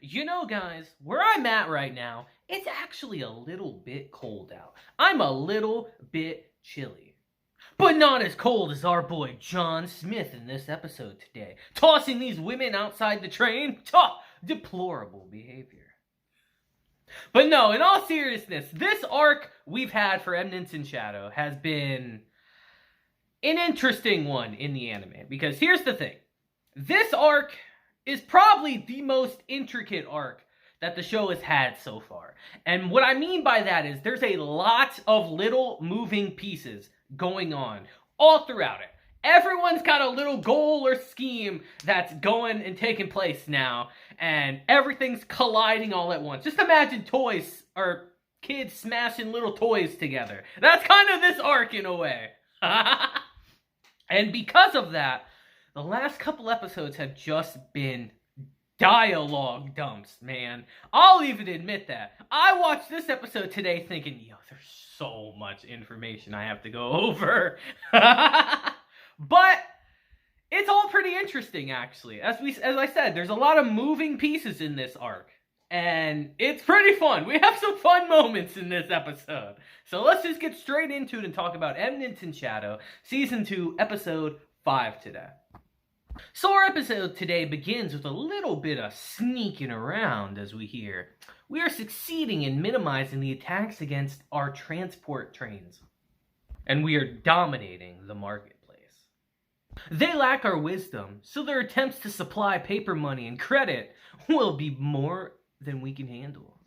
You know, guys, where I'm at right now, it's actually a little bit cold out. I'm a little bit chilly. But not as cold as our boy John Smith in this episode today. Tossing these women outside the train? Deplorable behavior. But no, in all seriousness, this arc we've had for Eminence and Shadow has been an interesting one in the anime. Because here's the thing. This arc is probably the most intricate arc that the show has had so far. And what I mean by that is there's a lot of little moving pieces going on all throughout it. Everyone's got a little goal or scheme that's going and taking place now, and everything's colliding all at once. Just imagine toys or kids smashing little toys together. That's kind of this arc in a way. And because of that, the last couple episodes have just been dialogue dumps, man. I'll even admit that. I watched this episode today thinking, yo, there's so much information I have to go over. But it's all pretty interesting, actually. As I said, there's a lot of moving pieces in this arc. And it's pretty fun. We have some fun moments in this episode. So let's just get straight into it and talk about Eminence and Shadow, Season 2, Episode 5 today. So our episode today begins with a little bit of sneaking around as we hear. We are succeeding in minimizing the attacks against our transport trains. And we are dominating the marketplace. They lack our wisdom, so their attempts to supply paper money and credit will be more than we can handle.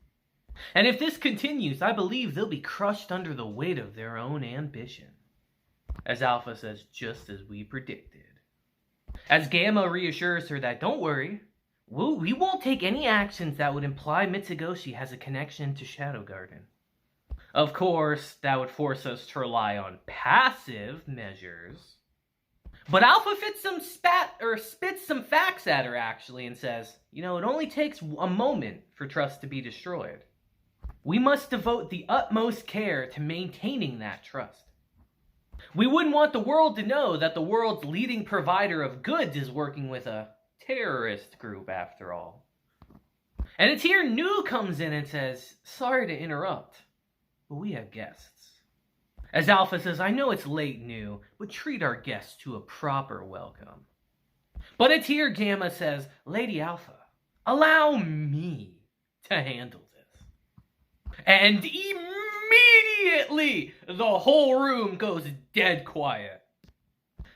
And if this continues, I believe they'll be crushed under the weight of their own ambition. As Alpha says, just as we predicted. As Gamma reassures her that, don't worry, we won't take any actions that would imply Mitsugoshi has a connection to Shadow Garden. Of course, that would force us to rely on passive measures. But Alpha spits some facts at her, actually, and says, it only takes a moment for trust to be destroyed. We must devote the utmost care to maintaining that trust. We wouldn't want the world to know that the world's leading provider of goods is working with a terrorist group, after all. And it's here Nu comes in and says, sorry to interrupt, but we have guests. As Alpha says, I know it's late, Nu, but treat our guests to a proper welcome. But it's here Gamma says, Lady Alpha, allow me to handle this. And immediately, the whole room goes dead quiet.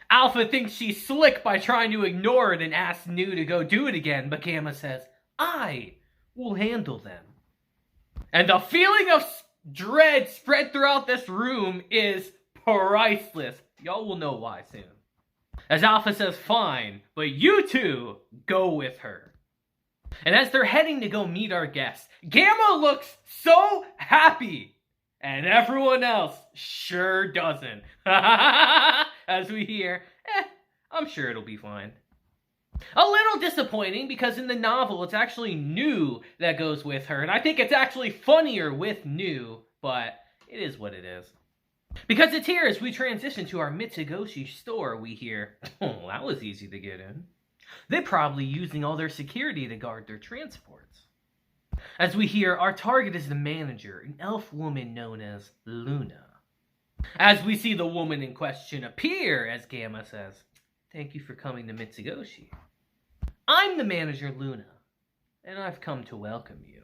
Alpha thinks she's slick by trying to ignore it and asks Nu to go do it again, but Gamma says, I will handle them. And the feeling of dread spread throughout this room is priceless. Y'all will know why soon. As Alpha says, fine, but you two go with her. And as they're heading to go meet our guests, Gamma looks so happy. And everyone else sure doesn't. As we hear, I'm sure it'll be fine. A little disappointing because in the novel it's actually Nu that goes with her. And I think it's actually funnier with Nu, but it is what it is. Because it's here as we transition to our Mitsugoshi store, we hear, oh, that was easy to get in. They're probably using all their security to guard their transports. As we hear, our target is the manager, an elf woman known as Luna. As we see the woman in question appear, as Gamma says, thank you for coming to Mitsugoshi. I'm the manager, Luna, and I've come to welcome you.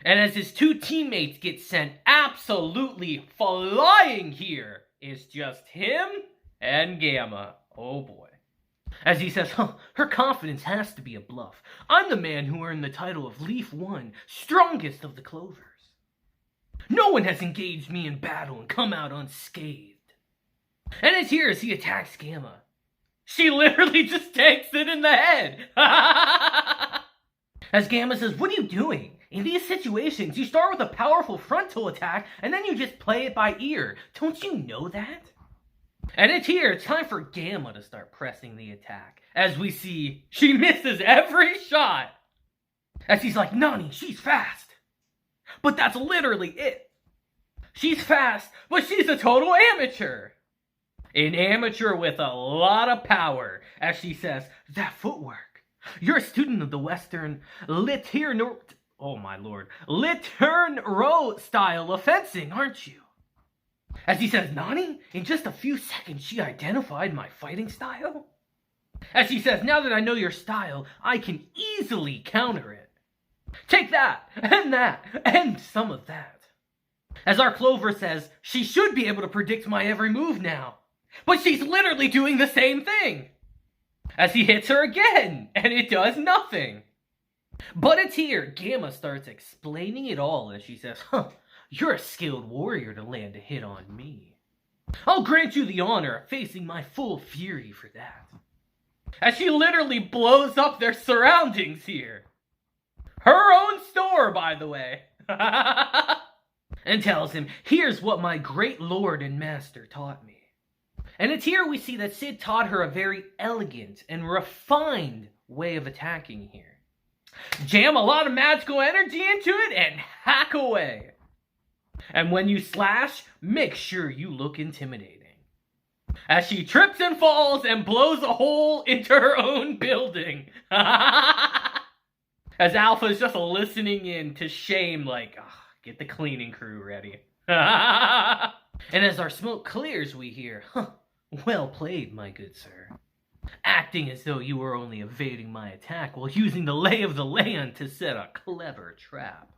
And as his two teammates get sent absolutely flying here, it's just him and Gamma. Oh boy. As he says, her confidence has to be a bluff. I'm the man who earned the title of Leaf 1, strongest of the clovers. No one has engaged me in battle and come out unscathed. And it's here as he attacks Gamma. She literally just takes it in the head. As Gamma says, what are you doing? In these situations, you start with a powerful frontal attack, and then you just play it by ear. Don't you know that? And it's here, it's time for Gamma to start pressing the attack. As we see, she misses every shot. As he's like, Nani, she's fast. But that's literally it. She's fast, but she's a total amateur. An amateur with a lot of power. As she says, that footwork. You're a student of the Western oh my lord, Litern row style of fencing, aren't you? As he says, Nani, in just a few seconds she identified my fighting style. As he says, now that I know your style, I can easily counter it. Take that, and some of that. As our Clover says, she should be able to predict my every move now. But she's literally doing the same thing. As he hits her again, and it does nothing. But it's here, Gamma starts explaining it all as she says, you're a skilled warrior to land a hit on me. I'll grant you the honor of facing my full fury for that. As she literally blows up their surroundings here. Her own store, by the way. And tells him, here's what my great lord and master taught me. And it's here we see that Sid taught her a very elegant and refined way of attacking here. Jam a lot of magical energy into it and hack away. And when you slash, make sure you look intimidating. As she trips and falls and blows a hole into her own building. As Alpha's just listening in to shame like, get the cleaning crew ready. And as our smoke clears, we hear, well played, my good sir. Acting as though you were only evading my attack while using the lay of the land to set a clever trap.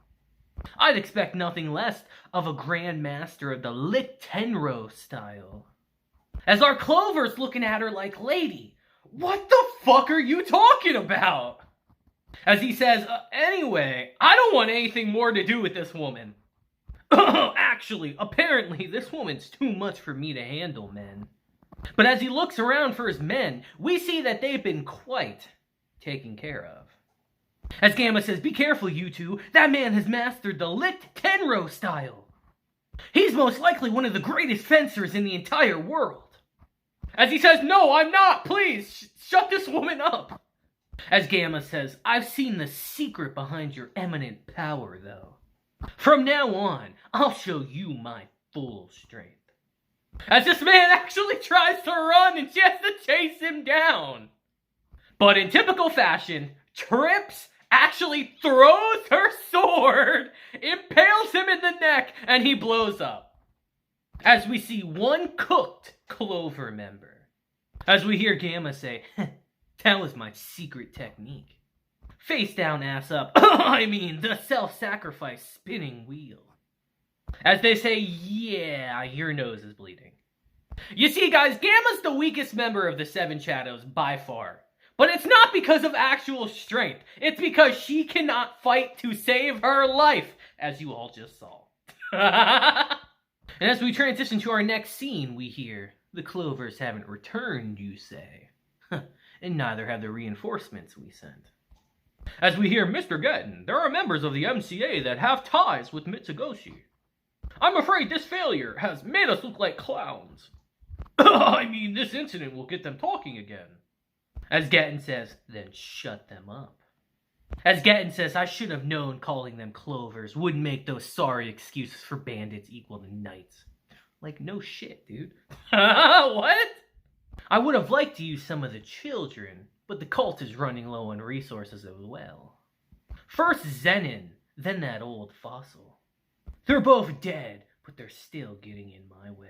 I'd expect nothing less of a Grand Master of the Lictenro style. As our Clover's looking at her like, lady, what the fuck are you talking about? As he says, anyway, I don't want anything more to do with this woman. Actually, apparently this woman's too much for me to handle, men. But as he looks around for his men, we see that they've been quite taken care of. As Gamma says, be careful, you two. That man has mastered the Lictenro style. He's most likely one of the greatest fencers in the entire world. As he says, no, I'm not. Please, shut this woman up. As Gamma says, I've seen the secret behind your eminent power, though. From now on, I'll show you my full strength. As this man actually tries to run and she has to chase him down. But in typical fashion, trips, actually throws her sword, impales him in the neck, and he blows up. As we see one cooked Clover member. As we hear Gamma say, that was my secret technique. Face down, ass up. I mean, the self-sacrifice spinning wheel. As they say, yeah, your nose is bleeding. You see, guys, Gamma's the weakest member of the Seven Shadows by far. But it's not because of actual strength. It's because she cannot fight to save her life, as you all just saw. And as we transition to our next scene, we hear, the Clovers haven't returned, you say. And neither have the reinforcements we sent. As we hear, Mr. Gaton, there are members of the MCA that have ties with Mitsugoshi. I'm afraid this failure has made us look like clowns. I mean, this incident will get them talking again. As Gaton says, then shut them up. As Gaton says, I should have known calling them Clovers wouldn't make those sorry excuses for bandits equal to knights. Like, no shit, dude. What? I would have liked to use some of the children, but the cult is running low on resources as well. First Zenon, then that old fossil. They're both dead, but they're still getting in my way.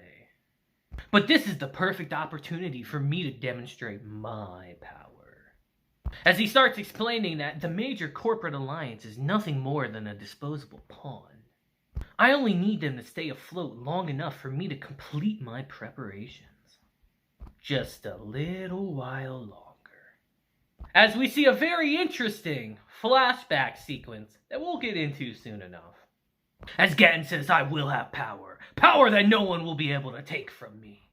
But this is the perfect opportunity for me to demonstrate my power. As he starts explaining that the major corporate alliance is nothing more than a disposable pawn. I only need them to stay afloat long enough for me to complete my preparations. Just a little while longer. As we see a very interesting flashback sequence that we'll get into soon enough. As Gaton says, I will have power. Power that no one will be able to take from me.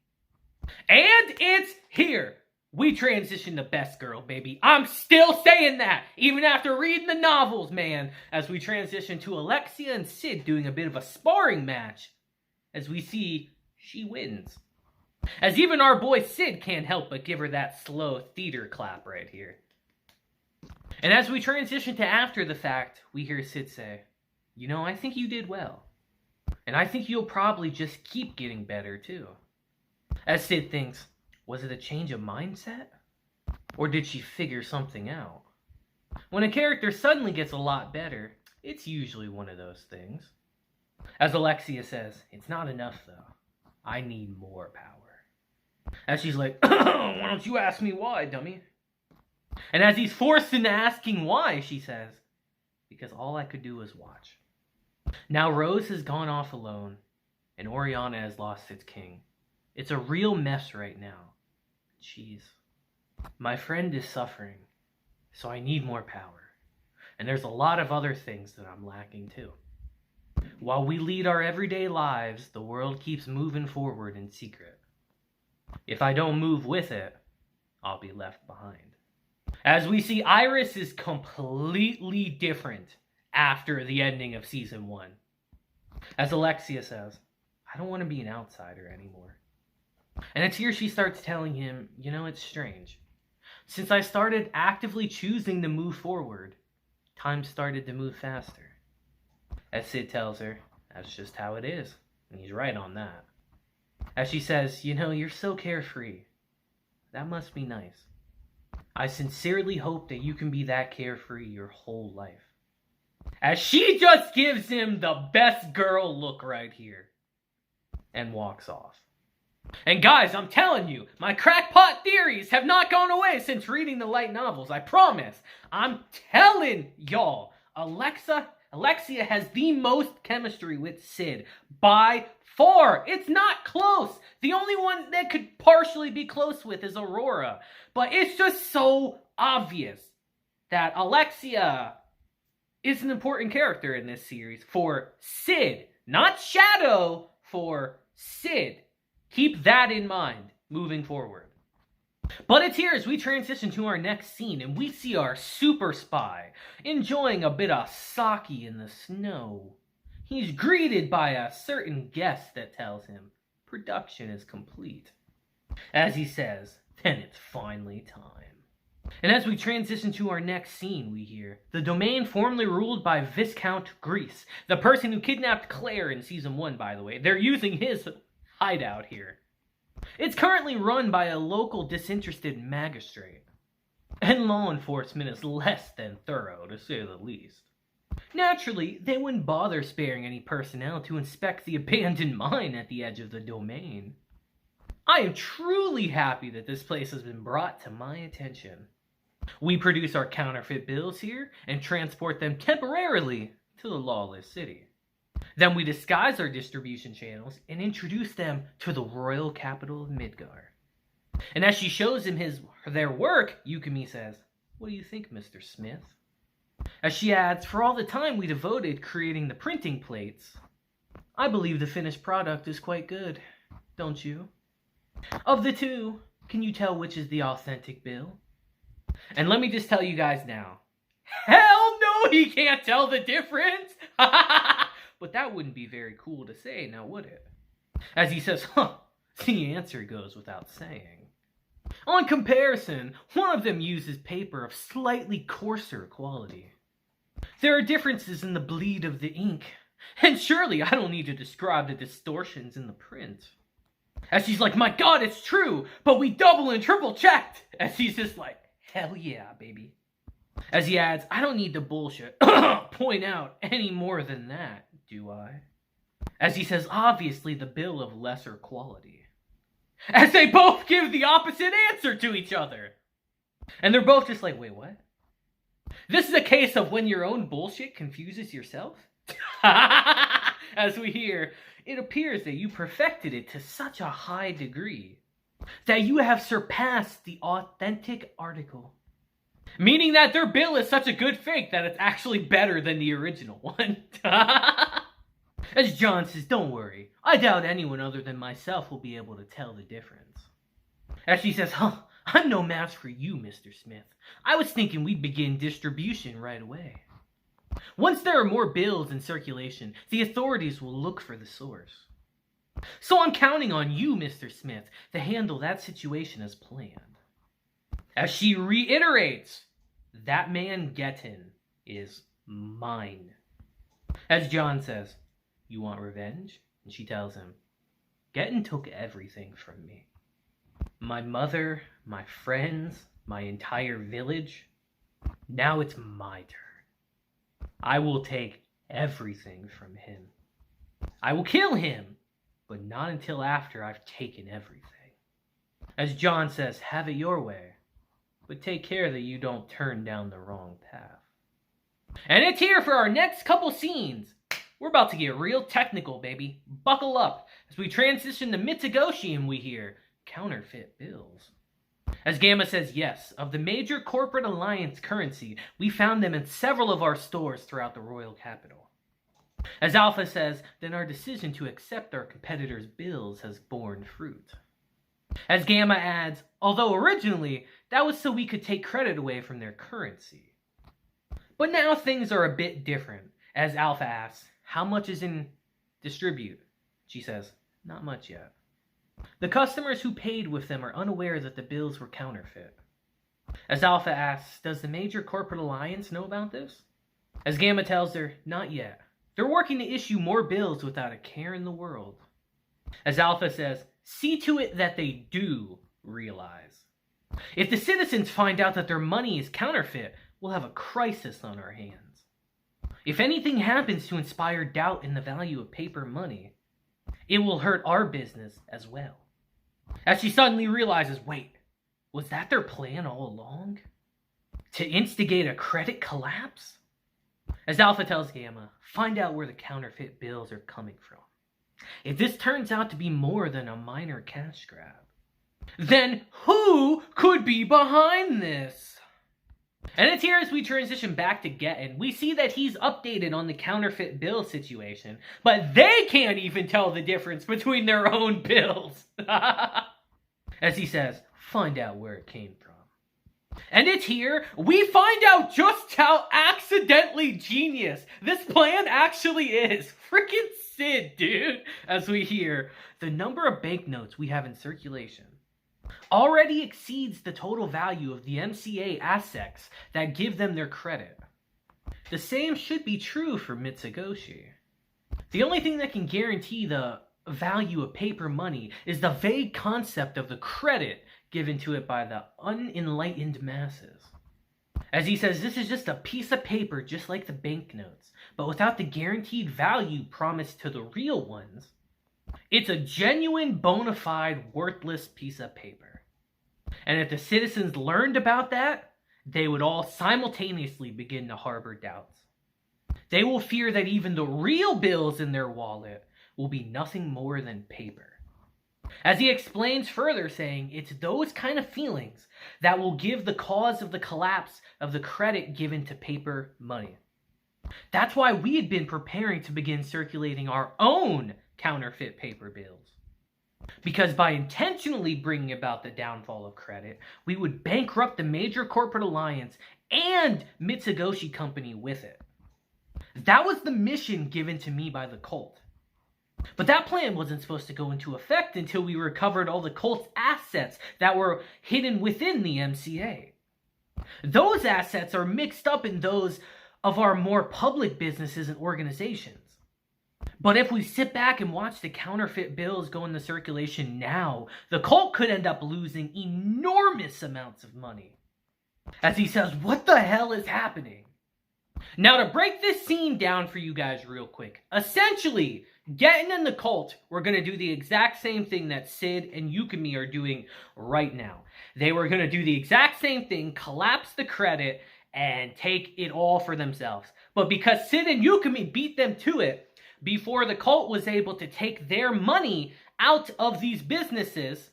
And it's here. We transition to Best Girl, baby. I'm still saying that, even after reading the novels, man. As we transition to Alexia and Sid doing a bit of a sparring match. As we see, she wins. As even our boy Sid can't help but give her that slow theater clap right here. And as we transition to after the fact, we hear Sid say, you know, I think you did well. And I think you'll probably just keep getting better, too. As Sid thinks, was it a change of mindset? Or did she figure something out? When a character suddenly gets a lot better, it's usually one of those things. As Alexia says, it's not enough though. I need more power. As she's like, why don't you ask me why, dummy? And as he's forced into asking why, she says, because all I could do was watch. Now Rose has gone off alone, and Oriana has lost its king. It's a real mess right now. Jeez. My friend is suffering, so I need more power. And there's a lot of other things that I'm lacking too. While we lead our everyday lives, the world keeps moving forward in secret. If I don't move with it, I'll be left behind. As we see, Iris is completely different after the ending of season 1. As Alexia says, I don't want to be an outsider anymore. And it's here she starts telling him, you know, it's strange. Since I started actively choosing to move forward, time started to move faster. As Sid tells her, that's just how it is. And he's right on that. As she says, you know, you're so carefree. That must be nice. I sincerely hope that you can be that carefree your whole life. As she just gives him the best girl look right here. And walks off. And guys, I'm telling you, my crackpot theories have not gone away since reading the light novels. I promise. I'm telling y'all, Alexia has the most chemistry with Sid by far. It's not close. The only one that could partially be close with is Aurora. But it's just so obvious that Alexia is an important character in this series for Sid. Not Shadow, for Sid. Keep that in mind moving forward. But it's here as we transition to our next scene and we see our super spy enjoying a bit of sake in the snow. He's greeted by a certain guest that tells him production is complete. As he says, then it's finally time. And as we transition to our next scene, we hear the domain formerly ruled by Viscount Grease, the person who kidnapped Claire in season 1, by the way. They're using his hideout here. It's currently run by a local disinterested magistrate, and law enforcement is less than thorough, to say the least. Naturally, they wouldn't bother sparing any personnel to inspect the abandoned mine at the edge of the domain. I am truly happy that this place has been brought to my attention. We produce our counterfeit bills here and transport them temporarily to the lawless city. Then we disguise our distribution channels and introduce them to the royal capital of Midgar. And as she shows him their work, Yukimi says, "What do you think, Mr. Smith?" As she adds, "For all the time we devoted creating the printing plates, I believe the finished product is quite good, don't you? Of the two, can you tell which is the authentic bill?" And let me just tell you guys now, hell no, he can't tell the difference! But that wouldn't be very cool to say, now would it? As he says, the answer goes without saying. On comparison, one of them uses paper of slightly coarser quality. There are differences in the bleed of the ink, and surely I don't need to describe the distortions in the print. As she's like, my God, it's true, but we double and triple checked. As he's just like, hell yeah, baby. As he adds, I don't need to bullshit point out any more than that, do I? As he says, obviously the bill of lesser quality. As they both give the opposite answer to each other. And they're both just like, wait, what? This is a case of when your own bullshit confuses yourself? As we hear, it appears that you perfected it to such a high degree that you have surpassed the authentic article. Meaning that their bill is such a good fake that it's actually better than the original one. As John says, don't worry. I doubt anyone other than myself will be able to tell the difference. As she says, I'm no match for you, Mr. Smith. I was thinking we'd begin distribution right away. Once there are more bills in circulation, the authorities will look for the source. So I'm counting on you, Mr. Smith, to handle that situation as planned. As she reiterates, that man Gaton is mine. As John says, you want revenge? And she tells him, Gaton took everything from me. My mother, my friends, my entire village. Now it's my turn. I will take everything from him. I will kill him, but not until after I've taken everything. As John says, have it your way, but take care that you don't turn down the wrong path. And it's here for our next couple scenes. We're about to get real technical, baby. Buckle up as we transition to Mitsugoshi and we hear counterfeit bills. As Gamma says, yes, of the major corporate alliance currency, we found them in several of our stores throughout the royal capital. As Alpha says, then our decision to accept our competitors' bills has borne fruit. As Gamma adds, although originally that was so we could take credit away from their currency. But now things are a bit different, as Alpha asks, how much is in distribute? She says, not much yet. The customers who paid with them are unaware that the bills were counterfeit. As Alpha asks, does the major corporate alliance know about this? As Gamma tells her, not yet. They're working to issue more bills without a care in the world. As Alpha says, see to it that they do realize. If the citizens find out that their money is counterfeit, we'll have a crisis on our hands. If anything happens to inspire doubt in the value of paper money, it will hurt our business as well. As she suddenly realizes, wait, was that their plan all along? To instigate a credit collapse? As Alpha tells Gamma, find out where the counterfeit bills are coming from. If this turns out to be more than a minor cash grab, then who could be behind this? And it's here as we transition back to Gaton. We see that he's updated on the counterfeit bill situation, but they can't even tell the difference between their own bills. As he says, find out where it came from. And it's here we find out just how accidentally genius this plan actually is. Freaking Sid, dude. As we hear, the number of banknotes we have in circulation already exceeds the total value of the MCA assets that give them their credit. The same should be true for Mitsugoshi. The only thing that can guarantee the value of paper money is the vague concept of the credit given to it by the unenlightened masses. As he says, this is just a piece of paper just like the banknotes, but without the guaranteed value promised to the real ones. It's a genuine, bona fide, worthless piece of paper. And if the citizens learned about that, they would all simultaneously begin to harbor doubts. They will fear that even the real bills in their wallet will be nothing more than paper. As he explains further, saying it's those kind of feelings that will give the cause of the collapse of the credit given to paper money. That's why we had been preparing to begin circulating our own counterfeit paper bills. Because by intentionally bringing about the downfall of credit, we would bankrupt the major corporate alliance and Mitsugoshi Company with it. That was the mission given to me by the cult. But that plan wasn't supposed to go into effect until we recovered all the cult's assets that were hidden within the MCA. Those assets are mixed up in those of our more public businesses and organizations. But if we sit back and watch the counterfeit bills go into circulation now, the cult could end up losing enormous amounts of money. As he says, what the hell is happening? Now to break this scene down for you guys real quick. Essentially, Gaton and the cult were going to do the exact same thing that Sid and Yukimi are doing right now. They were going to do the exact same thing, collapse the credit, and take it all for themselves. But because Sid and Yukimi beat them to it, before the cult was able to take their money out of these businesses,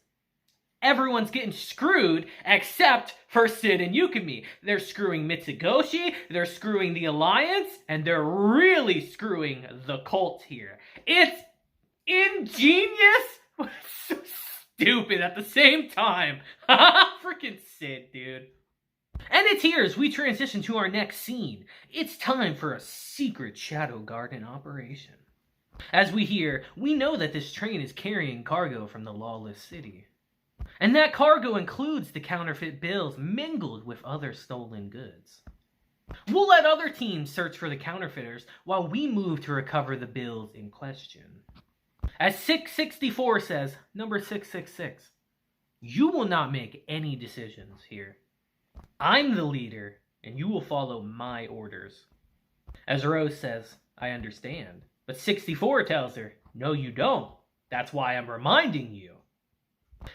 everyone's getting screwed except for Sid and Yukimi. They're screwing Mitsugoshi, they're screwing the Alliance, and they're really screwing the cult here. It's ingenious, but so stupid at the same time. Freaking Sid, dude. And it's here as we transition to our next scene. It's time for a secret Shadow Garden operation. As we hear, we know that this train is carrying cargo from the lawless city. And that cargo includes the counterfeit bills mingled with other stolen goods. We'll let other teams search for the counterfeiters while we move to recover the bills in question. As 664 says, number 666, you will not make any decisions here. I'm the leader, and you will follow my orders. As Rose says, I understand. But 64 tells her, no you don't. That's why I'm reminding you.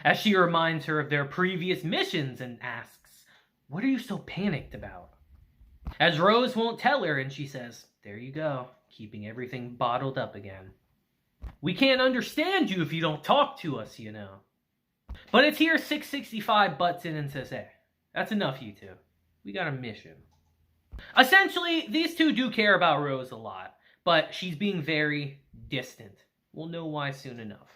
As she reminds her of their previous missions and asks, what are you so panicked about? As Rose won't tell her, and she says, there you go, keeping everything bottled up again. We can't understand you if you don't talk to us, you know. But it's here 665 butts in and says, hey, that's enough, you two. We got a mission. Essentially, these two do care about Rose a lot, but she's being very distant. We'll know why soon enough.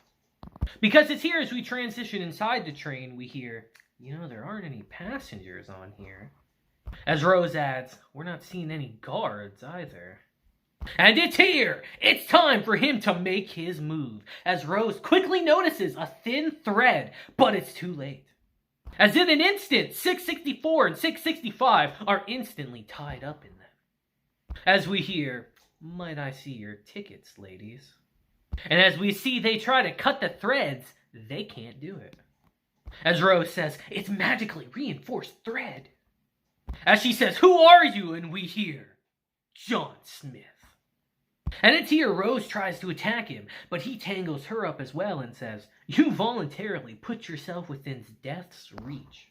Because it's here as we transition inside the train, we hear, you know, there aren't any passengers on here. As Rose adds, we're not seeing any guards either. And it's here! It's time for him to make his move, as Rose quickly notices a thin thread, but it's too late. As in an instant, 664 and 665 are instantly tied up in them. As we hear, might I see your tickets, ladies? And as we see they try to cut the threads, they can't do it. As Rose says, it's magically reinforced thread. As she says, who are you? And we hear, John Smith. And it's here Rose tries to attack him, but he tangles her up as well and says, you voluntarily put yourself within death's reach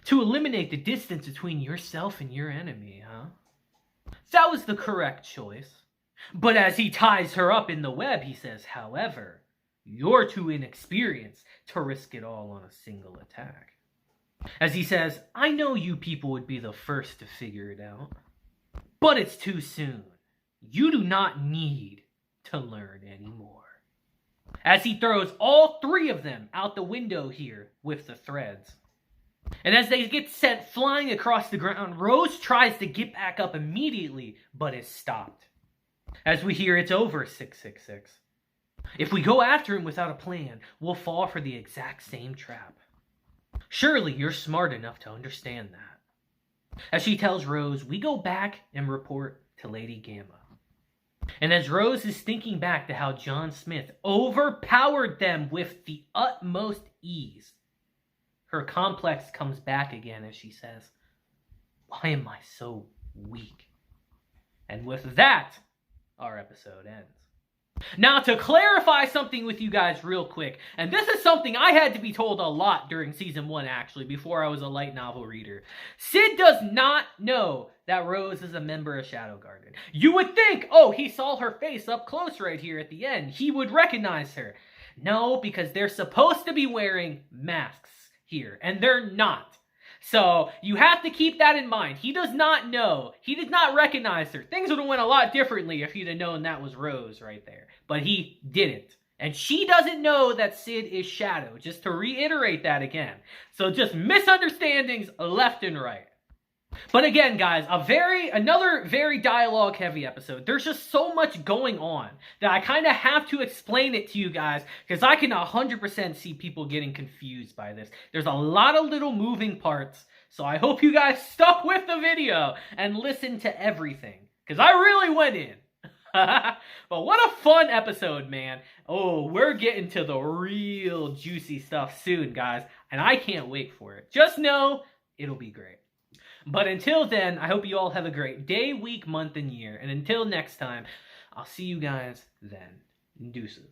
to eliminate the distance between yourself and your enemy, huh? That was the correct choice. But as he ties her up in the web, he says, however, you're too inexperienced to risk it all on a single attack. As he says, I know you people would be the first to figure it out, but it's too soon. You do not need to learn anymore. As he throws all three of them out the window here with the threads. And as they get sent flying across the ground, Rose tries to get back up immediately, but is stopped. As we hear, it's over, 666. If we go after him without a plan, we'll fall for the exact same trap. Surely you're smart enough to understand that. As she tells Rose, we go back and report to Lady Gamma. And as Rose is thinking back to how John Smith overpowered them with the utmost ease, her complex comes back again as she says, why am I so weak? And with that, our episode ends. Now, to clarify something with you guys real quick, and this is something I had to be told a lot during season 1, actually, before I was a light novel reader. Sid does not know that Rose is a member of Shadow Garden. You would think, oh, he saw her face up close right here at the end. He would recognize her. No, because they're supposed to be wearing masks here, and they're not. So you have to keep that in mind. He does not know. He did not recognize her. Things would have went a lot differently if he'd have known that was Rose right there. But he didn't. And she doesn't know that Sid is Shadow, just to reiterate that again. So just misunderstandings left and right. But again, guys, another very dialogue-heavy episode. There's just so much going on that I kind of have to explain it to you guys, because I can 100% see people getting confused by this. There's a lot of little moving parts, so I hope you guys stuck with the video and listened to everything, because I really went in. But what a fun episode, man. Oh, we're getting to the real juicy stuff soon, guys, and I can't wait for it. Just know it'll be great. But until then, I hope you all have a great day, week, month, and year. And until next time, I'll see you guys then. Deuces.